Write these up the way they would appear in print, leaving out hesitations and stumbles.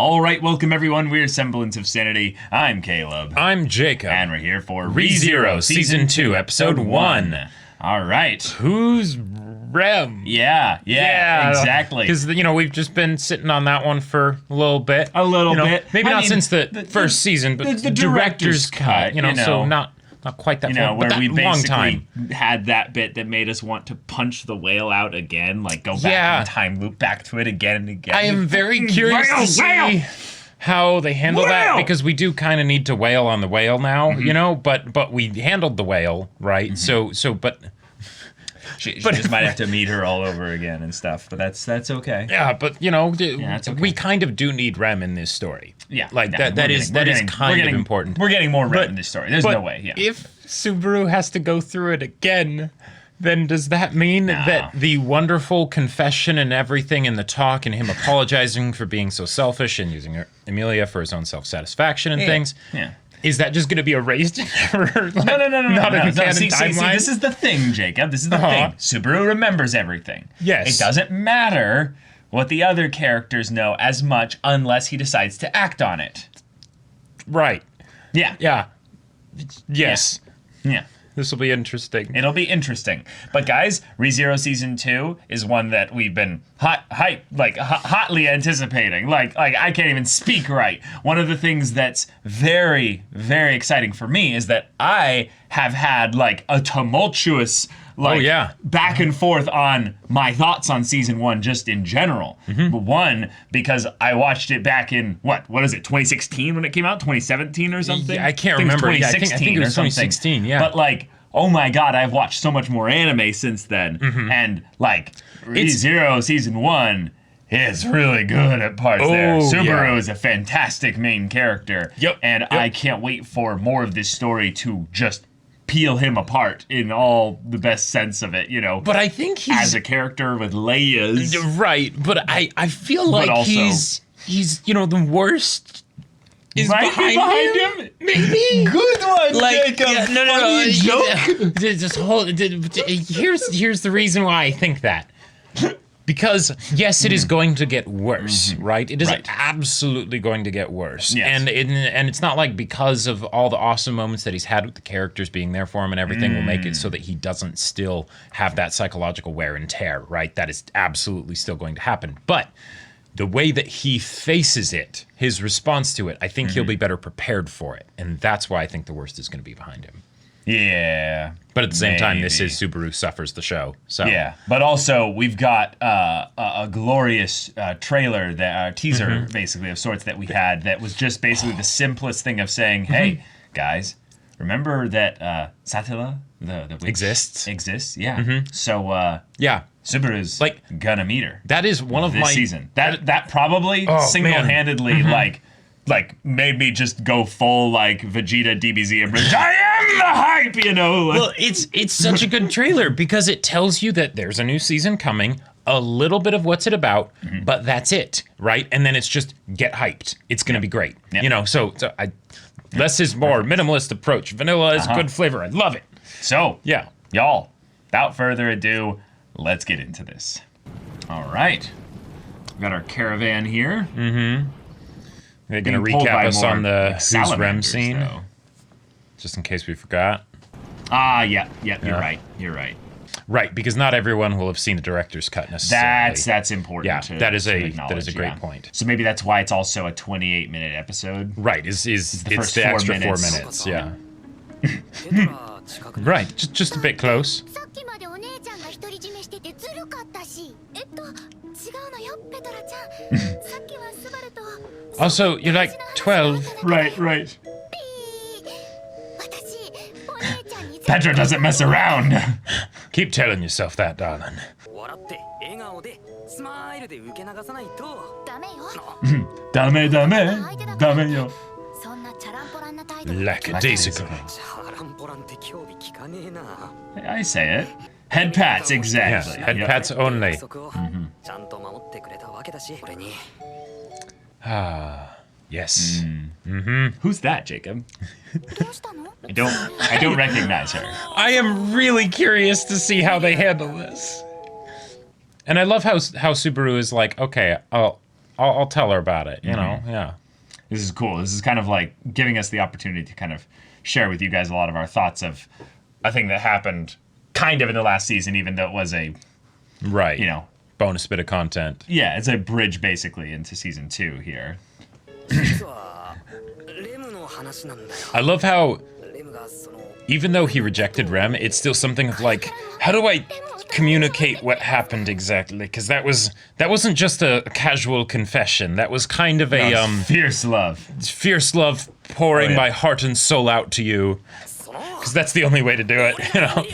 All right, welcome everyone. We're Semblance of Sanity. I'm Caleb. I'm Jacob. And we're here for ReZero Season 2, Episode 1. All right. Who's Rem? Yeah, exactly. Because, we've just been sitting on that one for a little bit. Maybe not since the first season, but the director's cut, so not quite that far, where but we that long basically time. had that bit that made us want to punch the whale out again, like go back in time, loop back to it again and again. I am very curious to see how they handle that, because we do kind of need to wail on the whale now, but we handled the whale, right? But she just might have to meet her all over again and stuff, but that's okay. Yeah, but that's okay. We kind of do need Rem in this story. Yeah, that is kind of important. We're getting more Rem in this story. There's no way. Yeah. If Subaru has to go through it again, then does that mean that the wonderful confession and everything and the talk and him apologizing for being so selfish and using Amelia for his own self-satisfaction and things? Yeah. Is that just going to be erased? No. Not in the canon timeline? See, this is the thing, Jacob. This is the thing. Subaru remembers everything. Yes. It doesn't matter what the other characters know as much unless he decides to act on it. Right. Yeah. Yeah. Yes. Yeah. This will be interesting. It'll be interesting. But guys, ReZero Season 2 is one that we've been hotly anticipating. Like I can't even speak right. One of the things that's very, very exciting for me is that I have had a tumultuous back and forth on my thoughts on Season 1 just in general. One, because I watched it back in, what is it, 2016 when it came out? 2017 or something? Yeah, I can't remember. I think it was 2016, yeah. But oh my god, I've watched so much more anime since then. And ReZero Season 1 is really good at parts there. Subaru is a fantastic main character. And I can't wait for more of this story to just peel him apart in all the best sense of it, But I think he's as a character with layers. Right, but I feel like he's the worst is behind him. Maybe good one. No. Joke. Just hold. Here's the reason why I think that. Because, yes, it is going to get worse, right? It is absolutely going to get worse. Yes. And it's not like because of all the awesome moments that he's had with the characters being there for him and everything will make it so that he doesn't still have that psychological wear and tear, right? That is absolutely still going to happen. But the way that he faces it, his response to it, I think he'll be better prepared for it. And that's why I think the worst is going to be behind him. Yeah. But at the same time, this is Subaru Suffers the show. So yeah, but also we've got a glorious trailer, teaser basically of sorts that we had that was just basically the simplest thing of saying, hey, guys, remember that Satila, the witch, exists? Yeah. So, Subaru's gonna meet her. That is one of this my... season. That probably single-handedly, made me just go full Vegeta DBZ and I am the hype, Well, it's such a good trailer because it tells you that there's a new season coming, a little bit of what's it about, but that's it, right? And then it's just get hyped. It's gonna be great, So less is more, minimalist approach. Vanilla is good flavor. I love it. So y'all, without further ado, let's get into this. All right, we got our caravan here. They're going to recap us on the Who's Rem scene, though. Just in case we forgot. You're right. Right, because not everyone will have seen the director's cut necessarily. That's important. Yeah, that is a great point. So maybe that's why it's also a 28-minute episode. Right, it's the extra 4 minutes. Yeah. Right, just a bit close. Also, you're like 12. Right. Pedro doesn't mess around. Keep telling yourself that, darling. Dame yo. Lackadaisical. I say it. Head pats, exactly. Yeah, head pats only. Yes. Who's that, Jacob? I don't recognize her. I am really curious to see how they handle this. And I love how Subaru is like, okay, I'll I'll tell her about it. You know, yeah. This is cool. This is kind of like giving us the opportunity to kind of share with you guys a lot of our thoughts of a thing that happened kind of in the last season, even though it was a, Right. you know, bonus bit of content. yeah, it's a bridge basically into season 2 here. I love how, even though he rejected Rem, it's still something of like, how do I communicate what happened exactly? Because that wasn't just a casual confession. That was kind of a Fierce love. fierce love pouring Oh, yeah. my heart and soul out to you. Because that's the only way to do it, you know.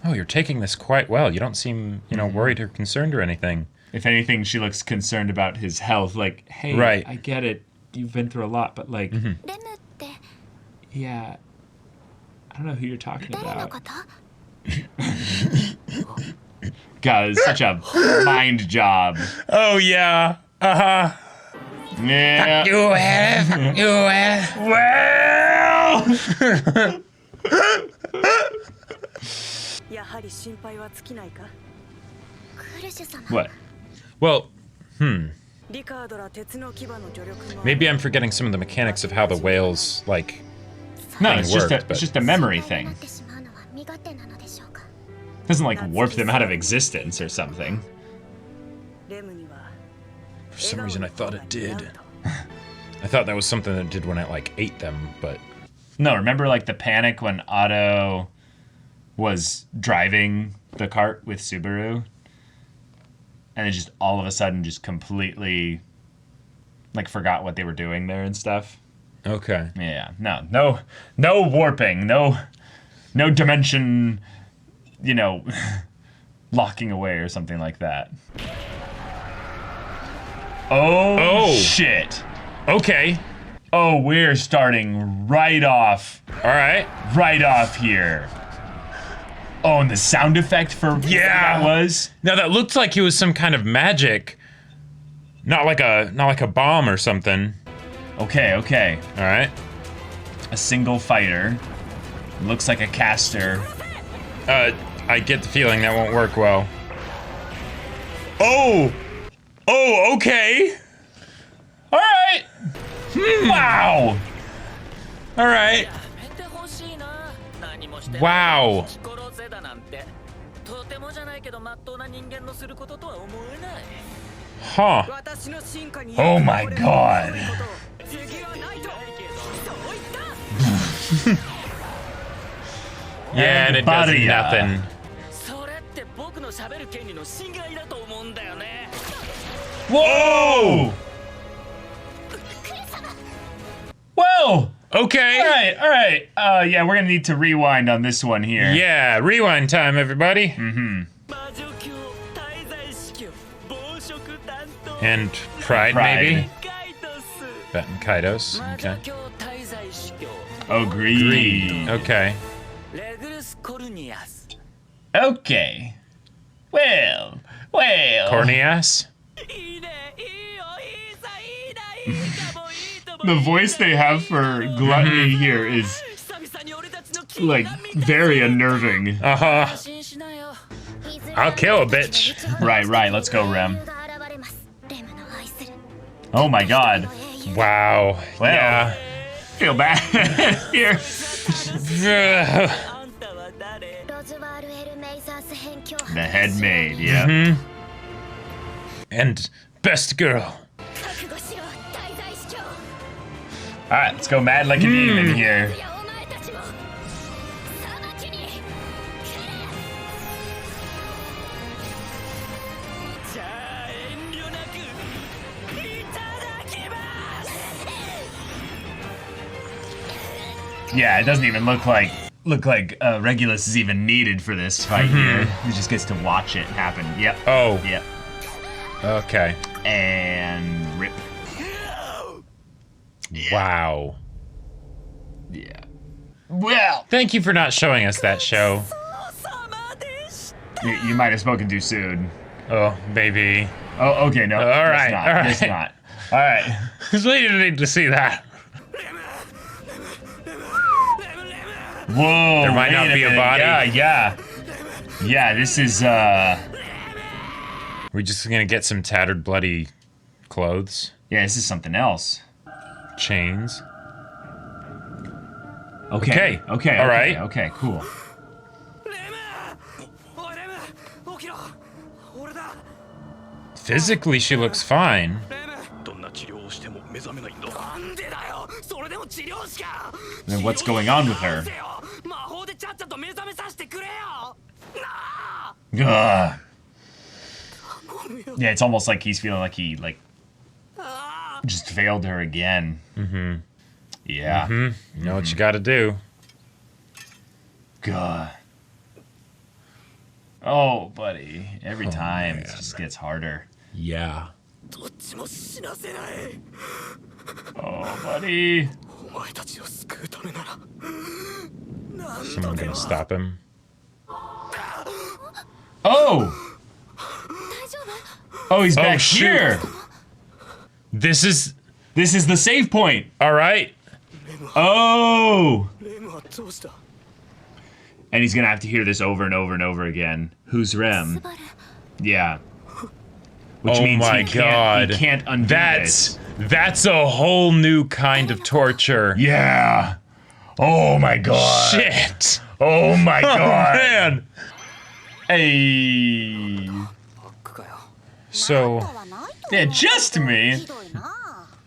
Oh, you're taking this quite well. You don't seem, you know, worried or concerned or anything. If anything, she looks concerned about his health. Like, hey, Right. I get it. You've been through a lot, but like, yeah, I don't know who you're talking about. God, it's such a mind job. Oh, yeah. Uh-huh. Yeah. You have. Well. What? Well, maybe I'm forgetting some of the mechanics of how the whales, like, No, thing it's just worked, a, but- it's just a memory thing. Doesn't like warp them out of existence or something. For some reason I thought it did. I thought that was something that did when it, like, ate them, but... No, remember like the panic when Otto was driving the cart with Subaru? And it just all of a sudden just completely like forgot what they were doing there and stuff. Okay. Yeah. No warping, no dimension, you know, locking away or something like that. Oh shit. Okay. Oh, we're starting right off here. Oh, and the sound effect for Yeah. that was? Now that looked like it was some kind of magic. Not like a bomb or something. Okay. All right. A single fighter. Looks like a caster. I get the feeling that won't work well. Oh, okay. All right. Wow. All right. Wow. Huh. Oh my god. Yeah, and it does Buddy, nothing. Whoa. Well. Okay. All right. Yeah, we're gonna need to rewind on this one here. Yeah, rewind time, everybody. And Pride, maybe? Bet and Kaidos. Okay. Agreed. Okay. Okay. Well. Corny-ass? The voice they have for Gluttony here is like very unnerving. Uh-huh. I'll kill a bitch. Right. Let's go, Rem. Oh my god. Wow. Well. Yeah. Feel bad here. The head maid, yeah. And best girl. Alright, let's go mad like a demon here. Yeah, it doesn't even look like Regulus is even needed for this fight here. He just gets to watch it happen. Yep. Oh. Yep. Okay. And rip. Wow. Yeah. Well, Thank you for not showing us that show. you might have spoken too soon. Oh, baby. Oh, okay, no. All right, It's not. all right. It's not. All right. We didn't need to see that. Whoa. There might not wait be a minute. body. Yeah. Yeah, this is, We're just gonna get some tattered, bloody clothes, yeah, this is something else. chains. Okay. Okay. All right. Okay, cool. Physically, she looks fine. どんな治療をしても目覚めないんだ。 なんでだよそれでも治療しか Then what's going on with her? 魔法でちゃっちゃと目覚めさせてくれよなあ Ugh. Yeah, it's almost like he's feeling like he, like, just failed her again. Mm-hmm. Yeah. You know what you gotta do. God. Oh, buddy. Every time it just gets harder. Yeah. どっちも死なせない Oh, buddy. お前たちを救うためなら何 Someone 度で gonna も stop him. Oh! Oh, he's back shoot. here. This is This is the save point. all right. Oh! レムはどうした And he's gonna have to hear this over and over and over again. Who's Rem? Yeah. Which Oh means my he God. can't undo this. That's a whole new kind of torture. Yeah. Oh my God. Shit. Oh my Oh, God. man. Hey. バックかよ So Yeah, just me.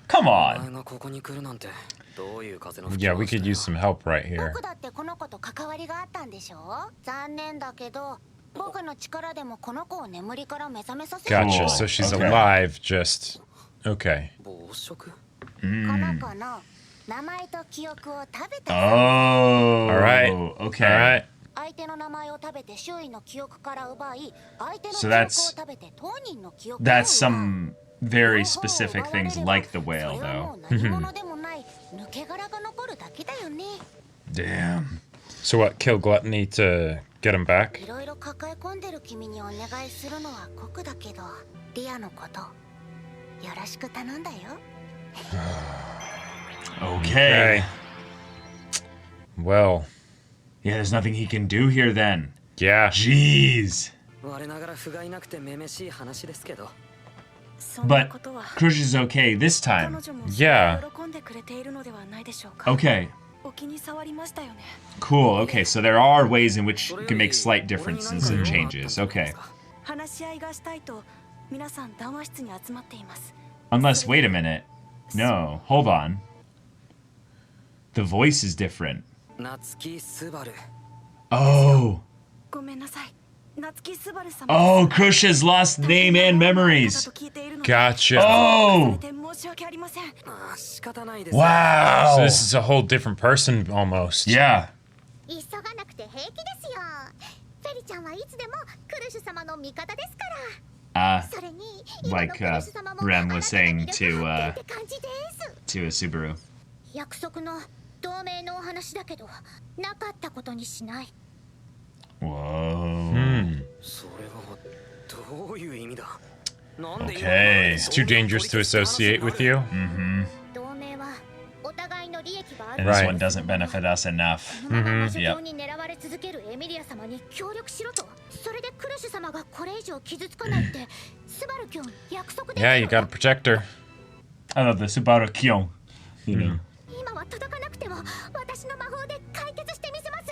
Come お on. 前がここに来るなんてどういう風の吹き yeah, 回 we しだ could よ use some help right here. 僕だってこの子と関わりがあったんでしょ。残念だけど僕の力でもこの子を眠りから目覚めさせる。 Gotcha. Cool. So she's Okay. alive. Just okay. 暴食この子の名前と記憶を食べて Oh. Alright. Okay. All right. 相手の名前を食べて周囲の記憶から奪い相手の So 記憶を that's- 食べて当人の記憶を That's 奪う some very specific things like the whale, それは though. もう何者でもない抜け殻が残るだけだよね。 Damn. So what? Kill Gluttony to get him back? いろいろ抱え込んでる君にお願いするのは酷だけどリアのことよろしく頼んだよ。 Okay. Okay. Well, Yeah, there's nothing he can do here then. yeah. Jeez. 我ながら不甲斐なくてめめしい話ですけどそんな But ことは Crush is okay this 彼 time. 女も Yeah. 喜んでくれているのではないでしょうか。 Okay. お気に障りましたよね。 Cool. Okay, so there are ways in which you can make slight differences and changes. Okay. 話し合いがしたいと皆さん談話室に集まっています。 Unless, wait a minute. No, hold on. The voice is different. 夏木スバル Oh. ごめんなさい。夏木スバル様。 Oh, Crush has lost name and memories. Gotcha. Oh. 申し訳ありません。ああ仕方ないです So Wow. this is a whole different person almost. Yeah. 急がなくて平気ですよ。フェリちゃんはいつでもクルシュ様の味方ですから。 Uh, それに like, 今のクルシュ様も Rem was saying to, あなたが魅力発見って感じです to a Subaru. 約束の同盟のお話だけどなかったことにしない。 Whoa. それはどういう意味だなんで Okay. It's too dangerous to associate with you. 同盟はお互いの利益があ And る。 this Right. one doesn't benefit us enough. このまま魔女島に狙われ続けるエミリア様に協力しろと。それでクルシュ様がこれ以上傷つかないってスバルキョン約束できる Yeah, you gotta protect her. I love the Subaru Kyon. You know. 今は届かなくても私の魔法で解決してみせます。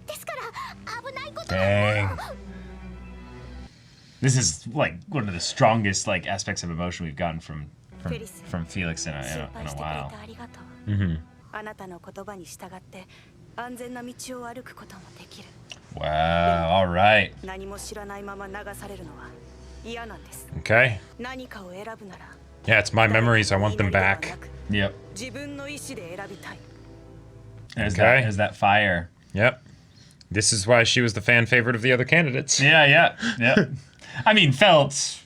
ですから危ないことは Dang. This is like one of the strongest like aspects of emotion we've gotten from Felix in 心 a 配してくれ while. てありがとう。あなたの言葉に従って安全な道を歩くこともできる。 Wow. All right. 何も知らないまま流されるのは嫌なんです。 Okay. 何かを選ぶなら Yeah, it's my memories. I want them back. Yep. 自分の意志で選びたい。 There's Okay. that. There's that fire. Yep. This is why she was the fan favorite of the other candidates. Yeah. Yeah. Yeah. I mean, Felt's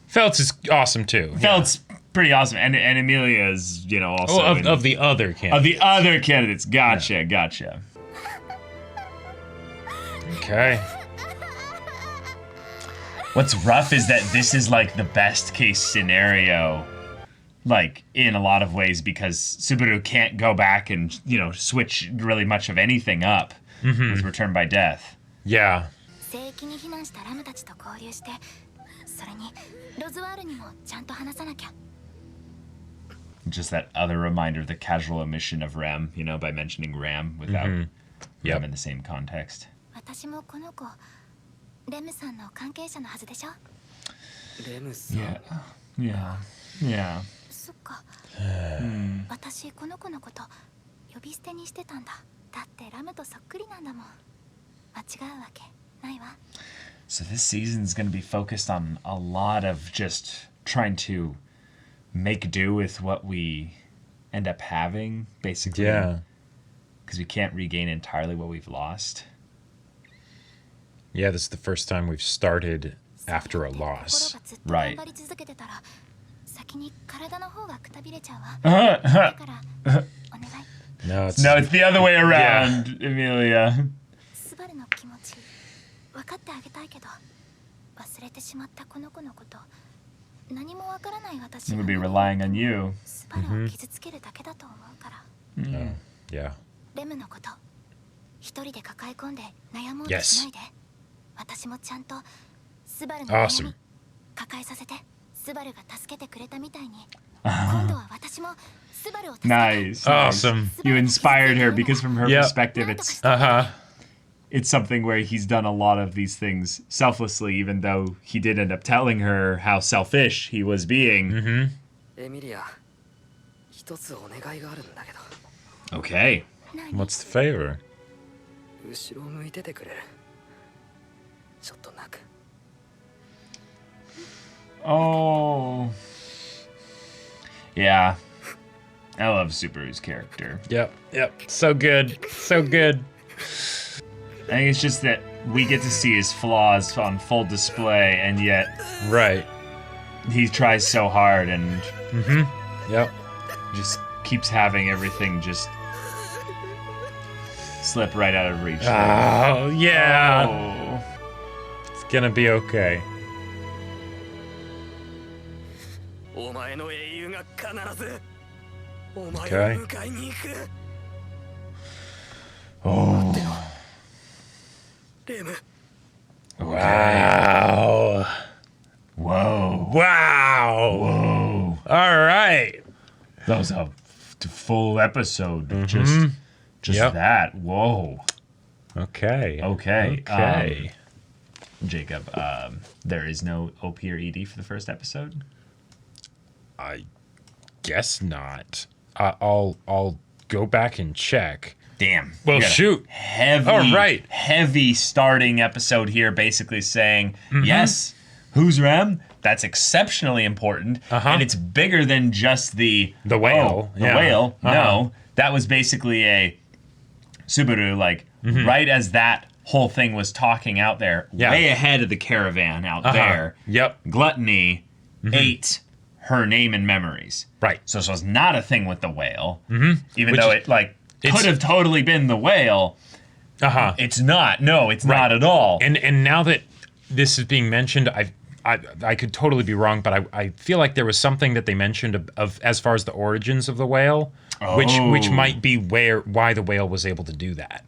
Feltz is awesome too. Felt's pretty awesome, and Amelia is also Oh, in- of the other of candidates. the other candidates. Gotcha. Gotcha. Okay. What's rough is that this is like the best case scenario, like in a lot of ways, because Subaru can't go back and switch really much of anything up with Return by Death. Yeah. 聖域に避難したラムたちと交流して、それにロズワールにもちゃんと話さなきゃ。 Just that other reminder, the casual omission of Ram, you know, by mentioning Ram without Yep. Ram in the same context. 私もこの子レムさんの関係者のはずでしょ。レムさん Yeah. そっか。私この子のこと呼び捨てにしてたんだ。だってラムとそっくりなんだもん。間違うわけないわ。 So this season's going to be focused on a lot of just trying to make do with what we end up having, basically. Yeah. Because we can't regain entirely what we've lost. Yeah, this is the first time we've started after a loss. 心がずっと頑張り続けてたら、先に体の方がくたびれちゃうわ。 no, だからお願い。 No, it's it's the other way around, Emilia. スバルの気持ち分かってあげたいけど、忘れてしまったこの子のこと、何もわからない私 I'm が going to be relying on you. スバルを傷つけるだけだと思うから。 yeah. レムのこと一人で抱え込んで悩もうとしないで。私もちゃんとスバルの悩 Awesome. み抱えさせて、スバルが助けてくれたみたいに、今度は私もスバルを助けて。 Nice. Awesome. You inspired her because from her Yep. perspective, it's something where he's done a lot of these things selflessly, even though he did end up telling her how selfish he was being. エミリア、一つお願いがあるんだけど、 Okay. What's the favor? 後ろを向いててくれる。ちょっと泣く。 Oh. Yeah. I love Subaru's character. Yep. So good. So good. I think it's just that we get to see his flaws on full display, and yet Right. he tries so hard and Yep. just keeps having everything just slip right out of reach. Oh, yeah. Oh. It's gonna be okay. お前の英雄が必ずお前を Okay. 迎えに行く。 Oh. レム、 Wow. Whoa. Wow. Whoa. All right. That was a full episode of just Yep. that. Whoa. Okay. Okay. Okay. Jacob, there is no OP or ED for the first episode? I guess not. I'll go back and check. Damn. Well, We got a shoot. Heavy, All right. heavy starting episode here, basically saying, yes, who's Rem? That's exceptionally important. And it's bigger than just the whale. The Yeah. whale. No, that was basically a Subaru, like, right as that whole thing was talking out there, Yeah. way ahead of the caravan out there. Yep. Gluttony ate her name and memories. Right. So this was not a thing with the whale. Even Which though is- it, like, could have totally been the whale. It's not. No, it's not at all. And now that this is being mentioned, I could totally be wrong, but I feel like there was something that they mentioned of as far as the origins of the whale, which might be why the whale was able to do that.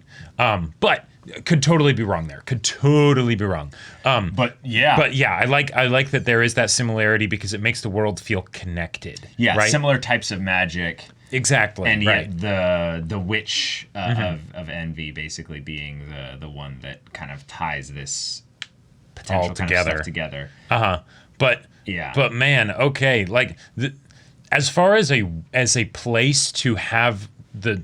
But could totally be wrong there. Could totally be wrong. But yeah. But yeah, I like that there is that similarity because it makes the world feel connected. Yeah, right? similar types of magic. Exactly. And right. yet the witch of envy basically being the one that kind of ties this potential All kind of together. stuff together. But Yeah. But man, okay, like as far as a place to have the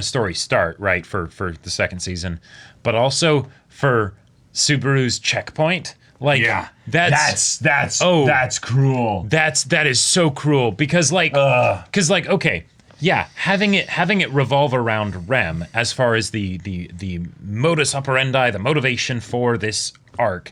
story start, right, for the second season, but also for Subaru's checkpoint. Like Yeah. that's That's cruel. that is so cruel because okay, yeah, having it revolve around Rem as far as the modus operandi, the motivation for this arc,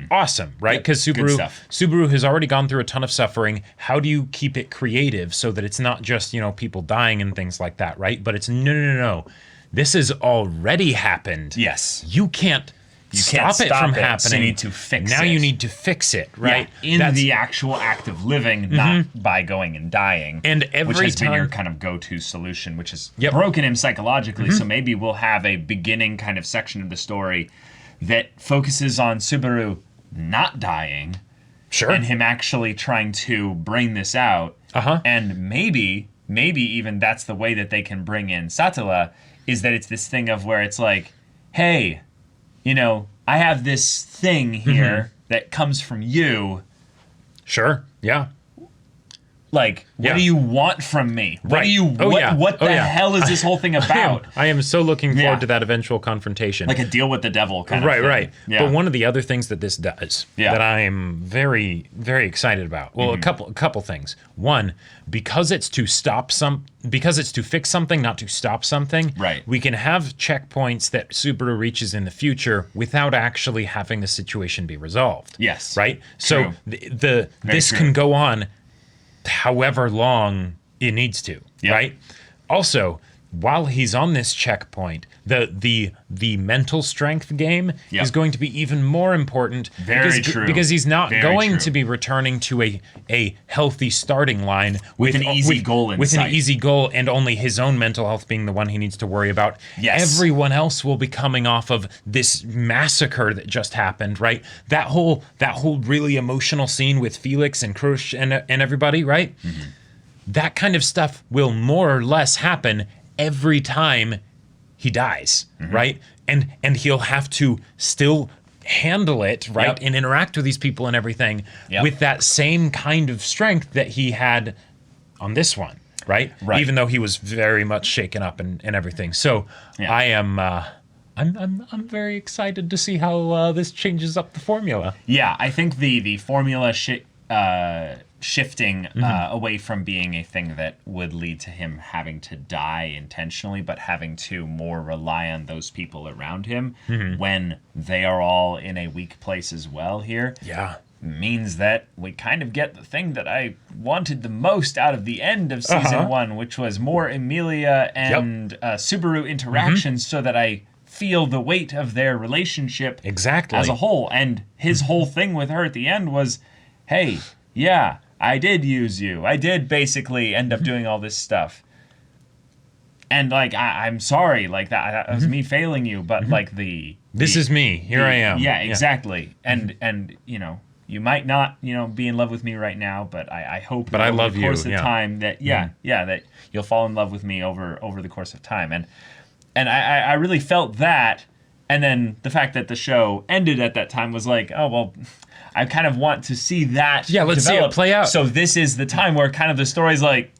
awesome, right? Because good stuff. Subaru has already gone through a ton of suffering. How do you keep it creative so that it's not just people dying and things like that, right? But it's no. This has already happened. Yes. You can't stop it from happening. So you need to fix now it. you need to fix it, right? Yeah, in the actual act of living, not by going and dying. And which every has been your time- kind of go-to solution, which has Yep. broken him psychologically. So maybe we'll have a beginning kind of section of the story that focuses on Subaru not dying Sure. and him actually trying to bring this out. And maybe even that's the way that they can bring in Satala, is that it's this thing of where it's like, hey, you know, I have this thing here that comes from you. Sure. Yeah. Like, what do you want from me? What Right. do you what the hell is this whole thing about? I am so looking forward Yeah. to that eventual confrontation. Like a deal with the devil kind of Right, thing. right. Yeah. But one of the other things that this does that I am very, very excited about. Well, a couple things. One, because it's to fix something, not to stop something. Right. We can have checkpoints that Subaru reaches in the future without actually having the situation be resolved. Yes. Right. So True. this true. can go on however long it needs to. Yep. Right. Also, while he's on this checkpoint, the mental strength game Yep. is going to be even more important. Very true. Because he's not Very going true. to be returning to a healthy starting line with an easy goal in with sight. an easy goal, and only his own mental health being the one he needs to worry about. Yes. Everyone else will be coming off of this massacre that just happened, right? That whole really emotional scene with Felix and Krush and everybody, right? Mm-hmm. That kind of stuff will more or less happen every time he dies, right? And he'll have to still handle it, right? Yep. And interact with these people and everything Yep. with that same kind of strength that he had on this one, right? Right. Even though he was very much shaken up and everything. So Yeah. I am I'm very excited to see how this changes up the formula. Yeah, I think the formula shifting away from being a thing that would lead to him having to die intentionally, but having to more rely on those people around him when they are all in a weak place as well here. Yeah. Means that we kind of get the thing that I wanted the most out of the end of season 1, which was more Emilia and Subaru interactions, so that I feel the weight of their relationship Exactly. as a whole. And his whole thing with her at the end was, hey, yeah, I did use you. I did basically end up doing all this stuff. And like, I'm sorry, like that was me failing you, but like This is me. Here I am. Yeah, exactly. And you know, you might not, you know, be in love with me right now, but I hope But that I over love the you, course of yeah. time that that you'll fall in love with me over the course of time. And I really felt that. And then the fact that the show ended at that time was like, oh well, I kind of want to see that let's see it develop. play out. So this is the time where kind of the story's like,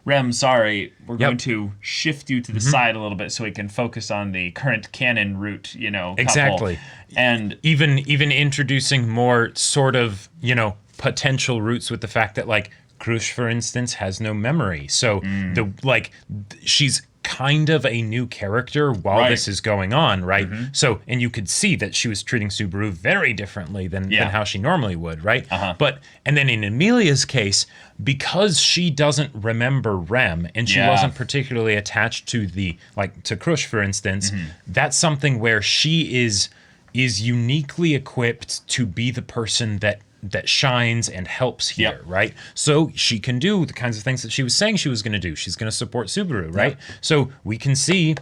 Rem, sorry, we're Yep. going to shift you to the side a little bit so we can focus on the current canon route, you know, couple. Exactly. And Even introducing more sort of, you know, potential roots with the fact that like Krush, for instance, has no memory. So she's kind of a new character while Right. this is going on, right? So, and you could see that she was treating Subaru very differently than how she normally would, right? But, and then in Emilia's case, because she doesn't remember Rem and she wasn't particularly attached to to Krush, for instance, that's something where she is uniquely equipped to be the person that shines and helps here, Yep. right? So she can do the kinds of things that she was saying she was going to do. She's going to support Subaru, right? Yep. So we can see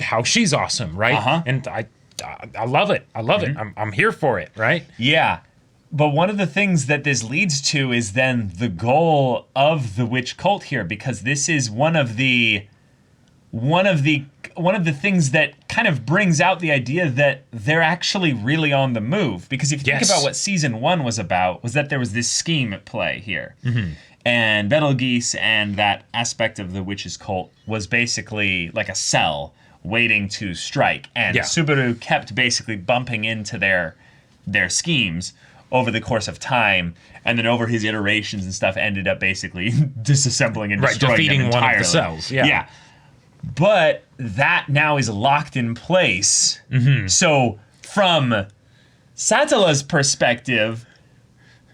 how she's awesome, right? And I love it. I love it. I'm here for it, right? yeah. But one of the things that this leads to is then the goal of the witch cult here, because this is one of the things that kind of brings out the idea that they're actually really on the move. Because if you think Yes. about what season 1 was about, was that there was this scheme at play here. And Betelgeuse and that aspect of the witch's cult was basically like a cell waiting to strike. And Subaru kept basically bumping into their schemes over the course of time, and then over his iterations and stuff ended up basically disassembling and destroying defeating them one of the entirely. cells, yeah. But that now is locked in place. So from Satala's perspective,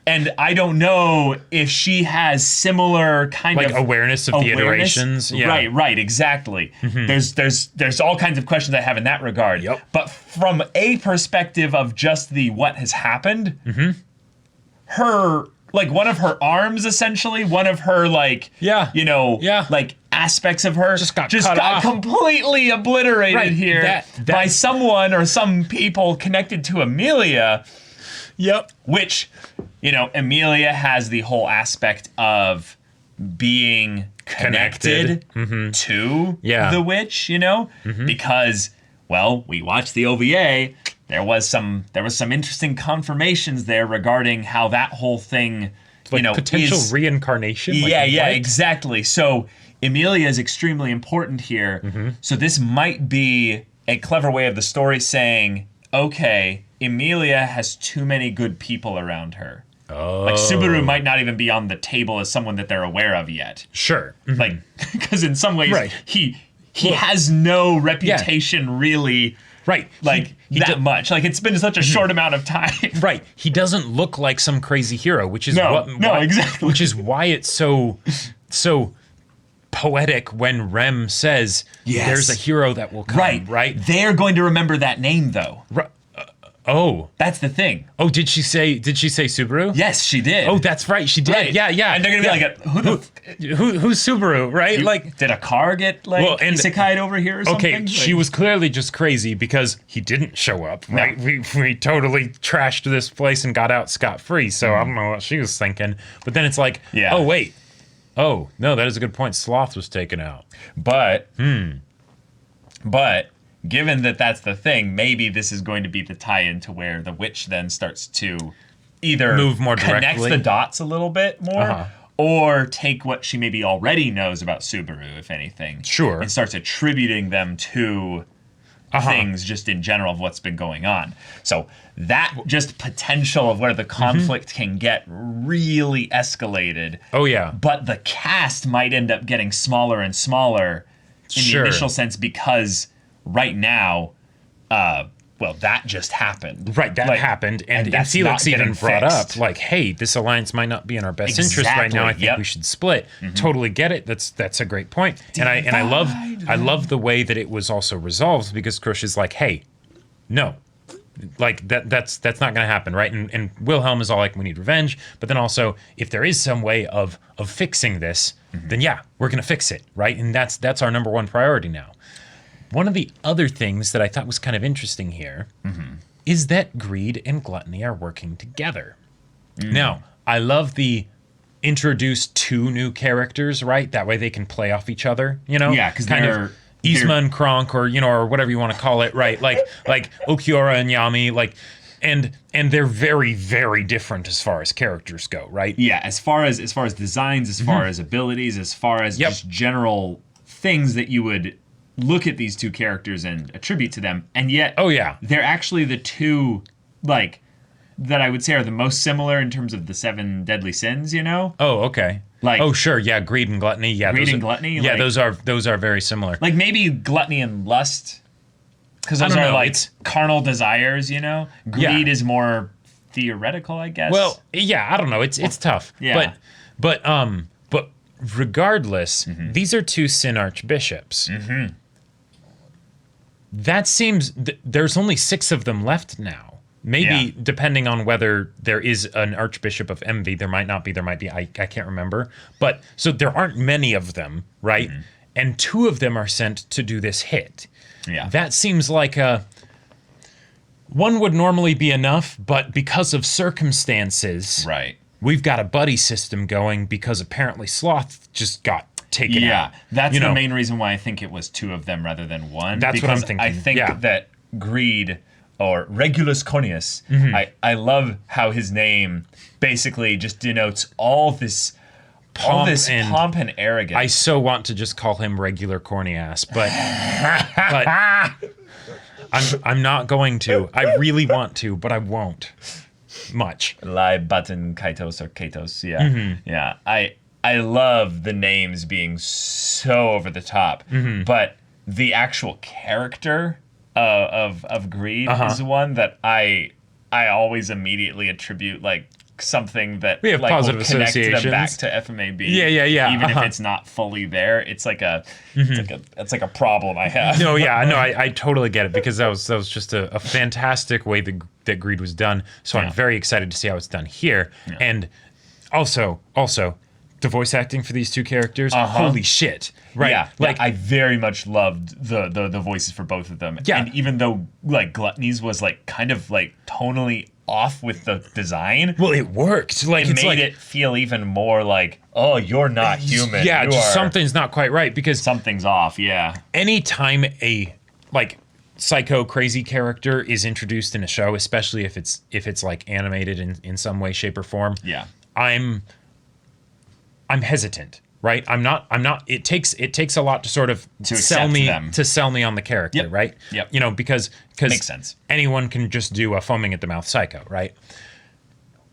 and I don't know if she has similar kind Like of awareness of the iterations. Yeah. Right, exactly. There's all kinds of questions I have in that regard. Yep. But from a perspective of just the what has happened, her, like one of her arms, essentially, one of her like, Yeah. you know, Yeah. like aspects of her Just got cut off. completely obliterated Right, here that- by someone or some people connected to Emilia. Yep. Which, you know, Emilia has the whole aspect of being connected to the witch, you know, because, well, we watched the OVA. There was some interesting confirmations there regarding how that whole thing, Like you know, potential is, reincarnation. Like, yeah, what? exactly. So Emilia is extremely important here. So this might be a clever way of the story saying, okay, Emilia has too many good people around her. Oh. Like Subaru might not even be on the table as someone that they're aware of yet. Sure. Like, because in some ways Right. he has no reputation really. Right. Like He that do- much. Like it's been such a short amount of time. Right. He doesn't look like some crazy hero, which is No, why, exactly. Which is why it's so poetic when Rem says Yes. there's a hero that will come. Right. They're going to remember that name though. Oh. That's the thing. Oh, did she say Subaru? Yes, she did. Oh, that's right. She did. Right. Yeah. And they're gonna be like, who's Subaru? Right. Like, did a car get like isekai'd over here or something? okay, she was clearly just crazy because he didn't show up, right? We totally trashed this place and got out scot-free, so I don't know what she was thinking. But then it's like, oh, wait. Oh, no, that is a good point. Sloth was taken out. But given that that's the thing, maybe this is going to be the tie-in to where the witch then starts to either move more connects directly. the dots a little bit more, or take what she maybe already knows about Subaru, if anything, Sure, and starts attributing them to things just in general of what's been going on. So that just potential of where the conflict can get really escalated. Oh, yeah. But the cast might end up getting smaller and smaller in the initial sense because right now, well, that just happened. Right, that happened, and that's Felix not even getting brought fixed. up, like, hey, this alliance might not be in our best interest right now. I think we should split. Totally get it. That's a great point. And I love the way that it was also resolved because Krush is like, hey, no. Like that's not gonna happen, right? And Wilhelm is all like, we need revenge, but then also if there is some way of fixing this, then yeah, we're gonna fix it, right? And that's our number one priority now. One of the other things that I thought was kind of interesting here is that greed and gluttony are working together. Now, I love the introduce two new characters, right? That way they can play off each other, you know? Yeah, because they're Yzma and Kronk, or or whatever you want to call it, right? Like Okiura and Yami, like, and they're very, very different as far as characters go, right? Yeah, as far as designs, as far as abilities, as far as just general things that you would look at these two characters and attribute to them, and yet they're actually the two like that I would say are the most similar in terms of the 7 deadly sins, you know? Oh, okay. Like, oh, sure, yeah, greed and gluttony, yeah. Greed and gluttony? Yeah, like, those are very similar. Like maybe gluttony and lust, because those are like carnal desires, you know? Greed is more theoretical, I guess. Well, yeah, I don't know. It's tough. Yeah. But regardless, these are two sin archbishops. That seems there's only 6 of them left now. Maybe depending on whether there is an Archbishop of Envy, there might not be, there might be, I can't remember. But so there aren't many of them, right? And 2 of them are sent to do this hit. Yeah. That seems like one would normally be enough, but because of circumstances, right, we've got a buddy system going because apparently Sloth just got taken out. Yeah, that's the main reason why I think it was 2 of them rather than 1. That's what I'm thinking. I think that Greed, or Regulus Conius, I love how his name basically just denotes all this pomp and arrogance. I so want to just call him regular corny ass, but I'm not going to. I really want to, but I won't. Much. Lai Button Kaitos or Katos, yeah. I love the names being so over the top, but the actual character of Greed is one that I always immediately attribute like something that we have like positive will connect associations them back to FMAB. Yeah. Even if it's not fully there, it's like it's like a problem I have. No, I totally get it because that was just a fantastic way that Greed was done. So I'm very excited to see how it's done here. Yeah. And also the voice acting for these two characters, holy shit, right? Yeah, like I very much loved the voices for both of them. Yeah. And even though like Gluttony's was like kind of like tonally off with the design, well, it worked. Like it it's made like, it feel even more like, oh, you're not human. yeah, You just are- something's not quite right because something's off. Yeah. anytime a like psycho crazy character is introduced in a show, especially if it's like animated in some way, shape, or form, Yeah. I'm hesitant, right? I'm not it takes a lot to sort of To sell accept me them. to sell me on the character, Yep. right? Yep. You know, because Makes sense. anyone can just do a foaming at the mouth psycho, right?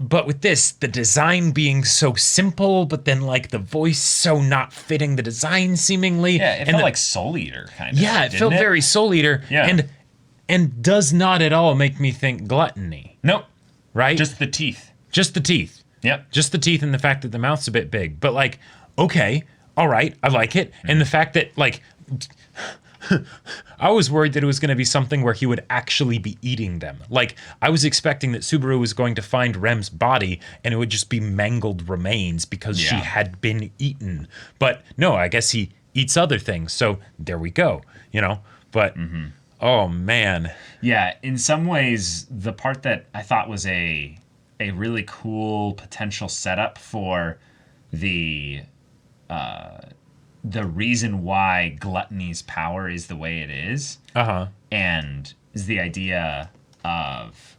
But with this, the design being so simple, but then like the voice so not fitting the design seemingly. Yeah, it and felt the- like Soul Eater kind of. yeah, it didn't felt very Soul Eater. Yeah. And does not at all make me think gluttony, Nope. right? Just the teeth. Just the teeth. Yep. Just the teeth and the fact that the mouth's a bit big. But like, okay, all right, I like it. And the fact that like I was worried that it was going to be something where he would actually be eating them. Like, I was expecting that Subaru was going to find Rem's body and it would just be mangled remains because she Yeah. had been eaten. But no, I guess he eats other things. So there we go, you know? But, oh man. Yeah, in some ways, the part that I thought was a really cool potential setup for the reason why Gluttony's power is the way it is, and is the idea of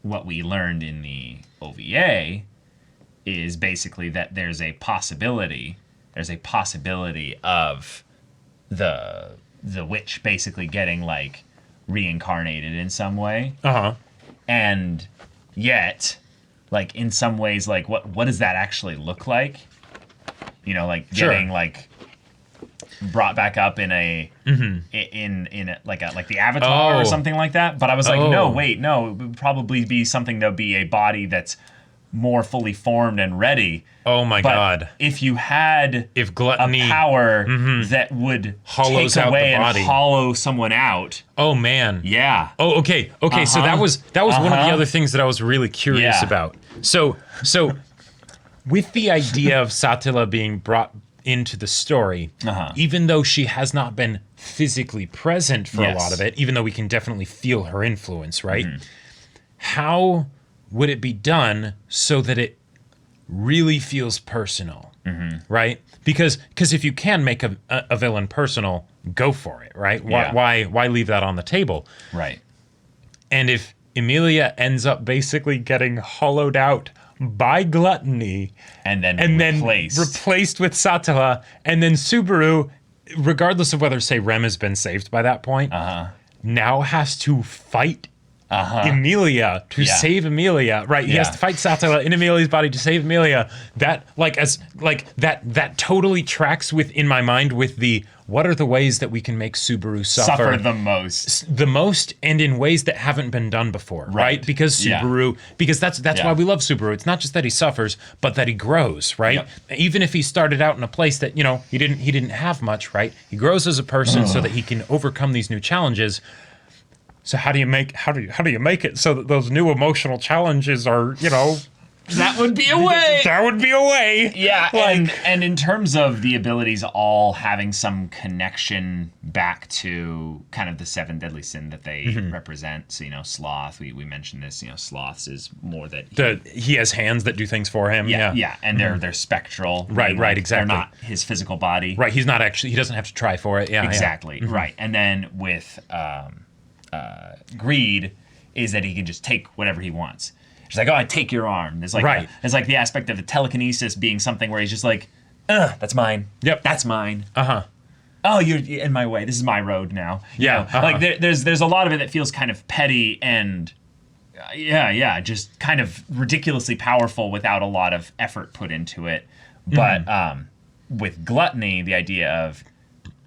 what we learned in the OVA is basically that there's a possibility of the witch basically getting like reincarnated in some way. And yet, like in some ways, like what does that actually look like? You know, like Sure. getting like brought back up in a in a, like the Avatar Oh. or something like that. But I was like, no, Oh. wait, no, it would probably be something that would be a body that's more fully formed and ready. Oh my But God. if you had If gluttony a power that would Hollows take out away the and body. hollow someone out, Oh man. yeah. Oh, okay. Okay, so that was one of the other things that I was really curious Yeah. about. So with the idea of Satila being brought into the story, even though she has not been physically present for a Yes. lot of it, even though we can definitely feel her influence, right? How would it be done so that it really feels personal, right? Because if you can make a villain personal, go for it, right? Yeah. Why leave that on the table? Right. And if Emilia ends up basically getting hollowed out by gluttony And then replaced with Satila, and then Subaru, regardless of whether, say, Rem has been saved by that point, now has to fight Emilia to Yeah. save Emilia, right? He has Yeah. to fight Satila in Emilia's body to save Emilia. That that totally tracks in my mind with the what are the ways that we can make Subaru suffer the most. and in ways that haven't been done before, right? Because Yeah. Subaru, because that's Yeah. why we love Subaru. It's not just that he suffers, but that he grows, right? Yep. Even if he started out in a place that, you know, he didn't have much, right? He grows as a person so that he can overcome these new challenges. So how do you make it so that those new emotional challenges are, you know, That would be a way. that would be a way. Yeah, Like- and in terms of the abilities all having some connection back to kind of the seven deadly sin that they represent. So, you know, sloth, we mentioned this, you know, sloths is more that He has hands that do things for him. yeah, and they're spectral. Right, meaning, right, like, exactly. They're not his physical body. Right, he doesn't have to try for it. Yeah, Exactly. Right. And then with greed is that he can just take whatever he wants. She's like, oh, I take your arm. There's like Right. there's like the aspect of the telekinesis being something where he's just like, that's mine. Yep. That's mine. Yeah. Oh, you're in my way. This is my road now. You Yeah, know, like there's a lot of it that feels kind of petty and just kind of ridiculously powerful without a lot of effort put into it. But with gluttony, the idea of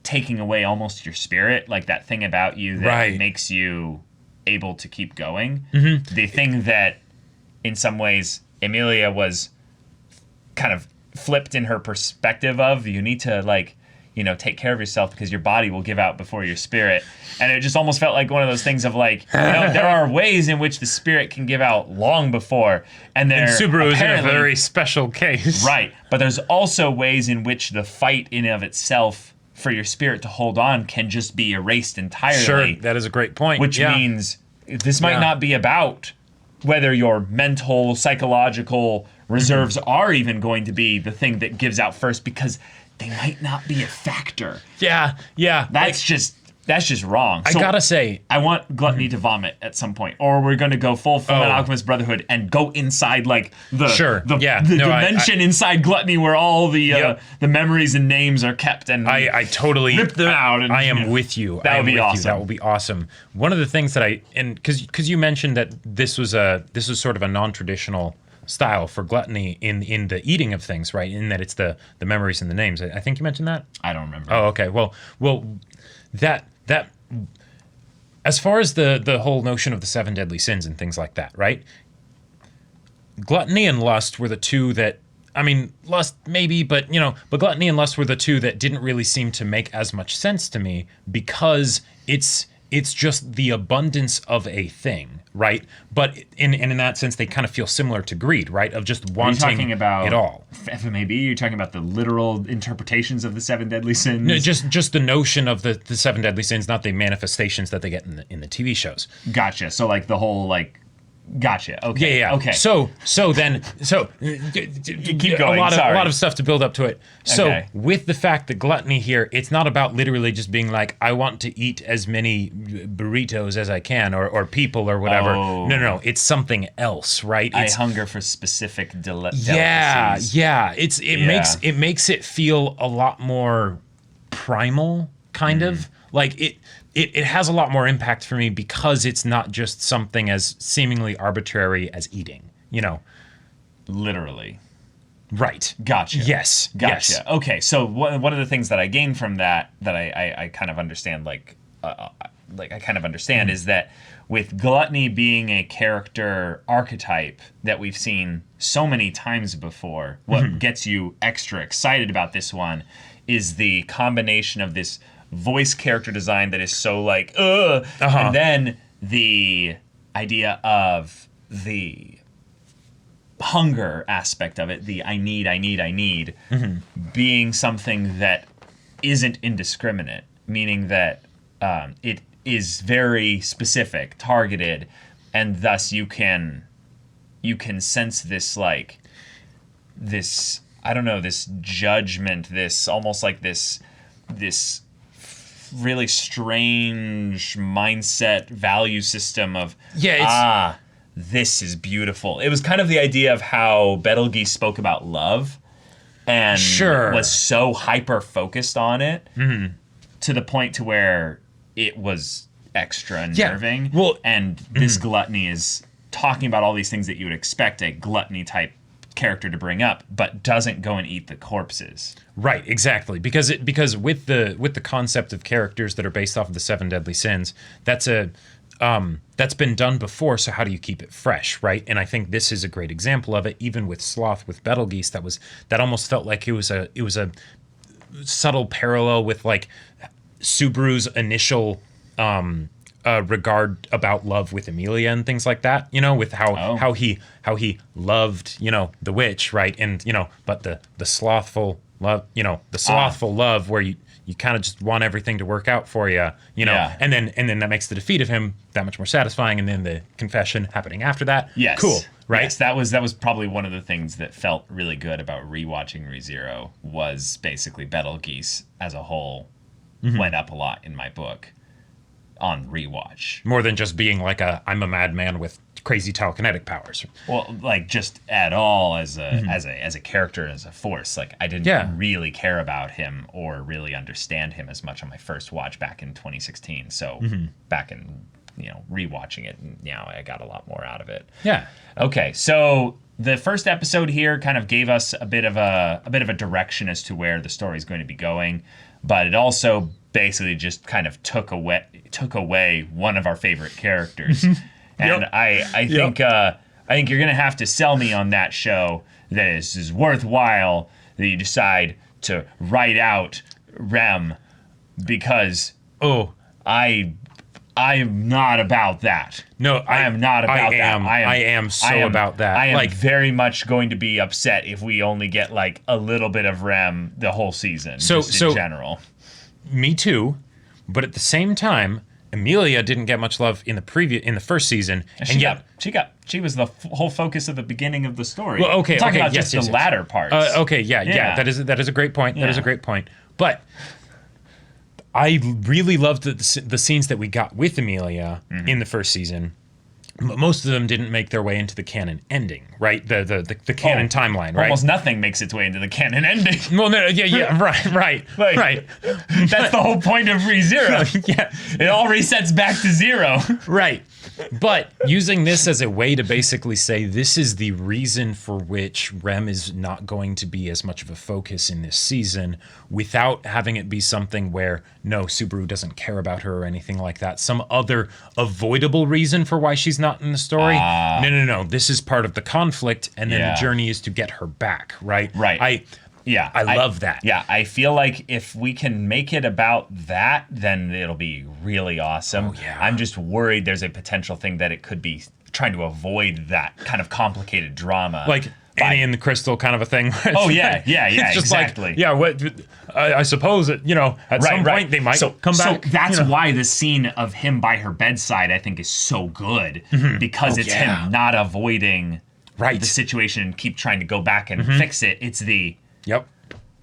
taking away almost your spirit, like that thing about you that Right. makes you able to keep going. The thing that in some ways Emilia was kind of flipped in her perspective of, you need to take care of yourself because your body will give out before your spirit. And it just almost felt like one of those things of like, there are ways in which the spirit can give out long before. And Subaru is in a very special case. Right. But there's also ways in which the fight in of itself for your spirit to hold on can just be erased entirely. Sure, that is a great point. Which means this might not be about whether your mental, psychological reserves are even going to be the thing that gives out first, because they might not be a factor. Yeah. That's just wrong. I gotta say, I want Gluttony to vomit at some point, or we're gonna go full Fullmetal Alchemist Brotherhood and go inside like the dimension inside Gluttony where all the memories and names are kept, and I totally rip them out. And, I am with you. That would be awesome. That would be awesome. One of the things that because you mentioned that this was sort of a non-traditional style for Gluttony in the eating of things, right? In that it's the memories and the names. I think you mentioned that. I don't remember. Oh, okay. Well, that as far as the whole notion of the 7 deadly sins and things like that, right? Gluttony and lust were the two that, I mean, lust maybe, but gluttony and lust were the two that didn't really seem to make as much sense to me, because it's just the abundance of a thing, right? But in that sense, they kind of feel similar to greed, right? Of just wanting it all. FMAB? You're talking about the literal interpretations of the 7 deadly sins? No, just the notion of the 7 deadly sins, not the manifestations that they get in the TV shows. Gotcha. So like the whole like. Gotcha. Okay. Yeah. Okay. So keep going. A lot of stuff to build up to it. So Okay. with the fact that gluttony here, it's not about literally just being like, I want to eat as many burritos as I can, or people or whatever. Oh. No. It's something else, right? I hunger for specific delicacies. Yeah. It makes it feel a lot more primal, kind of like it. It has a lot more impact for me because it's not just something as seemingly arbitrary as eating, Literally. Right. Gotcha. Yes. Gotcha. Yes. Okay. So one of the things that I gained from that I kind of understand, is that with Gluttony being a character archetype that we've seen so many times before, what gets you extra excited about this one is the combination of this voice character design that is so like, and then the idea of the hunger aspect of it, the I need, being something that isn't indiscriminate, meaning that it is very specific, targeted, and thus you can sense this like this, I don't know, this judgment, this almost like this really strange mindset value system of this is beautiful. It was kind of the idea of how Betelgeuse spoke about love and was so hyper focused on it to the point to where it was extra unnerving. Well, and this Gluttony is talking about all these things that you would expect a Gluttony type character to bring up, but doesn't go and eat the corpses. Right, exactly. Because with the concept of characters that are based off of the 7 deadly sins, that's been done before, so how do you keep it fresh, right? And I think this is a great example of it. Even with Sloth, with Betelgeuse, that almost felt like it was a subtle parallel with like Subaru's initial regard about love with Emilia and things like that, with how he loved, the witch, right? And but the slothful love, love where you kind of just want everything to work out for you, and then that makes the defeat of him that much more satisfying, and then the confession happening after that. Yes. Cool. Right. Yes, that was probably one of the things that felt really good about rewatching ReZero was basically Betelgeuse as a whole went up a lot in my book on rewatch. More than just being like I'm a madman with crazy telekinetic powers. Well, like just at all as a character, as a force. Like I didn't really care about him or really understand him as much on my first watch back in 2016. So back in rewatching it now, I got a lot more out of it. Yeah. Okay, so the first episode here kind of gave us a bit of a direction as to where the story is going to be going, but it also basically just kind of took away one of our favorite characters. And I think you're gonna have to sell me on that show that is worthwhile, that you decide to write out Rem because Oh, I am not about that. No, I am not about that. I am so about that. I am Like- very much going to be upset if we only get like a little bit of Rem the whole season. So- just so- in general. me too. But at the same time, Emilia didn't get much love in the first season, and yet. She was the whole focus of the beginning of the story. Well, okay, I'm talking okay, about yes, just yes, the yes. latter parts. Okay, yeah. That is a great point. That is a Yeah. great point. But I really loved the scenes that we got with Emilia in the first season. Most of them didn't make their way into the canon ending, right? The canon timeline, right? Almost nothing makes its way into the canon ending. Well, no, yeah, right. Like, That's the whole point of ReZero. Yeah, It all resets back to 0. right. But using this as a way to basically say this is the reason for which Rem is not going to be as much of a focus in this season, without having it be something where no, Subaru doesn't care about her or anything like that. Some other avoidable reason for why she's not in the story. No. This is part of the conflict, and then the journey is to get her back. Right. Right. I love that. Yeah, I feel like if we can make it about that, then it'll be really awesome. Oh, yeah. I'm just worried there's a potential thing that it could be trying to avoid that kind of complicated drama. Like Annie and the Crystal kind of a thing. Oh, yeah, It's just exactly. like, what? I suppose that, at some point they might come back. So that's why the scene of him by her bedside, I think, is so good, because it's him not avoiding the situation and keep trying to go back and fix it. It's Yep.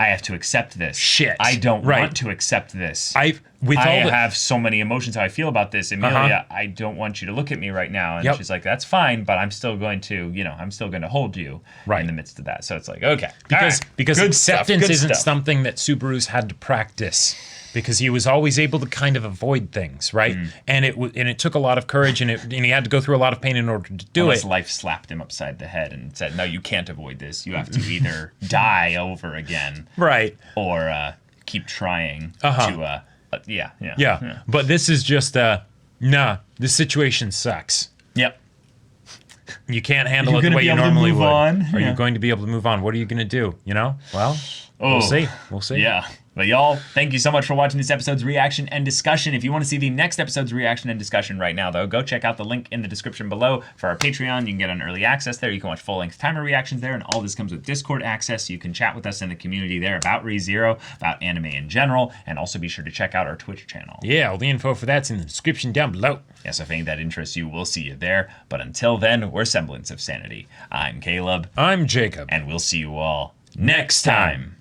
I have to accept this. Shit. I don't want to accept this. I have so many emotions how I feel about this. Emilia, I don't want you to look at me right now. And she's like, that's fine, but I'm still going to, I'm still going to hold you in the midst of that. So it's like, okay. Because Good acceptance stuff, good isn't stuff. something that Subaru's had to practice, because he was always able to kind of avoid things, right? And it took a lot of courage, and he had to go through a lot of pain in order to do Unless it. life slapped him upside the head and said, no, you can't avoid this. You have to either die over again, Right. or keep trying to, Yeah. But this is just this situation sucks. Yep. You can't handle You're it the gonna way be you able to normally move would. on? Are Yeah. you going to be able to move on? What are you going to do? Well, we'll see. Yeah. But y'all, thank you so much for watching this episode's reaction and discussion. If you want to see the next episode's reaction and discussion right now, though, go check out the link in the description below for our Patreon. You can get on early access there. You can watch full-length timer reactions there, and all this comes with Discord access. So you can chat with us in the community there about ReZero, about anime in general, and also be sure to check out our Twitch channel. Yeah, all the info for that's in the description down below. Yes, if any that interests you, we'll see you there. But until then, we're Semblance of Sanity. I'm Caleb, I'm Jacob. and we'll see you all next time.